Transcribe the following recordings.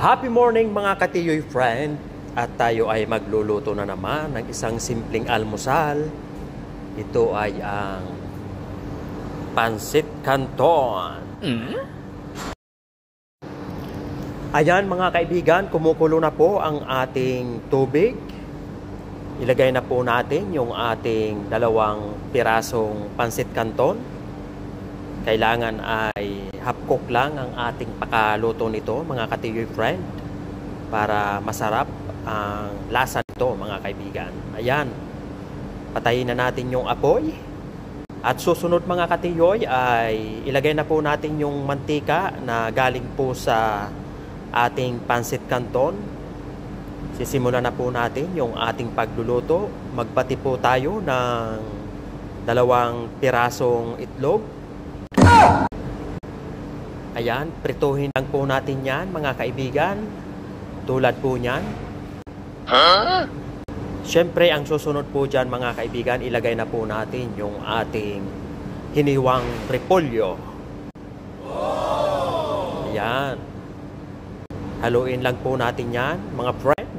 Happy morning mga katiyoy friend. At tayo ay magluluto na naman ng isang simpleng almusal. Ito ay ang Pansit Canton. Ayan mga kaibigan, kumukulo na po ang ating tubig. Ilagay na po natin yung ating 2 pirasong Pansit Canton. Kailangan ay half cook lang ang ating pakaluto nito mga katiyoy friend, para masarap ang lasa nito mga kaibigan. Ayan, patayin na natin yung apoy. At susunod mga katiyoy ay ilagay na po natin yung mantika na galing po sa ating Pansit Canton. Sisimulan na po natin yung ating pagluluto. Magbati po tayo ng 2 pirasong itlog. Ayan, prituhin lang po natin yan mga kaibigan. Tulad po niyan. Siyempre, ang susunod po dyan mga kaibigan, ilagay na po natin yung ating hiniwang repolyo. Ayan. Haluin lang po natin yan mga friend.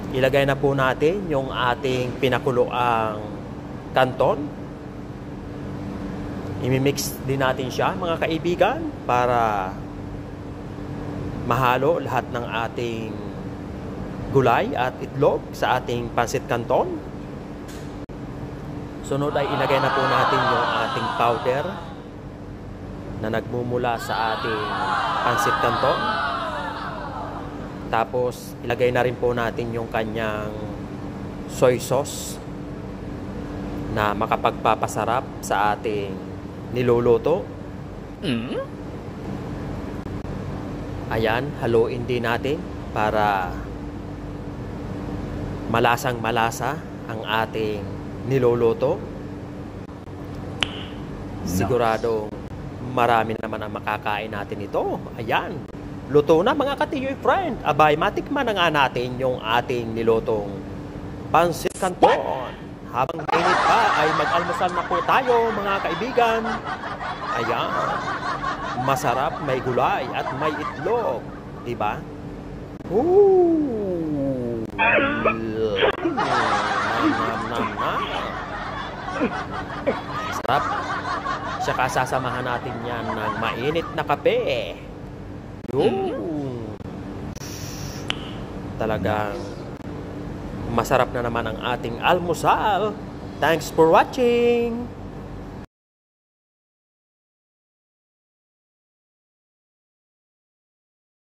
Ilagay na po natin yung ating pinakuloang canton. Imimix din natin siya mga kaibigan para mahalo lahat ng ating gulay at itlog sa ating Pansit Canton. Sunod ay ilagay na po natin yung ating powder na nagmumula sa ating Pansit Canton. Tapos ilagay na rin po natin yung kanyang soy sauce na makapagpapasarap sa ating niluluto. Ayan, haluin din natin para malasang malasa ang ating niluluto. Siguradong marami naman ang makakain natin ito. Ayan, luto na mga katiyoy friend. Abay, matikman na nga natin yung ating nilutong Pansit Canton. Habang init pa ay mag-almusal na po tayo mga kaibigan. Ayan, masarap, may gulay at may itlog, diba? Ooh! Sarap. Saka sasamahan natin yan ng mainit na kape. Talagang masarap na naman ang ating almusal. Thanks for watching!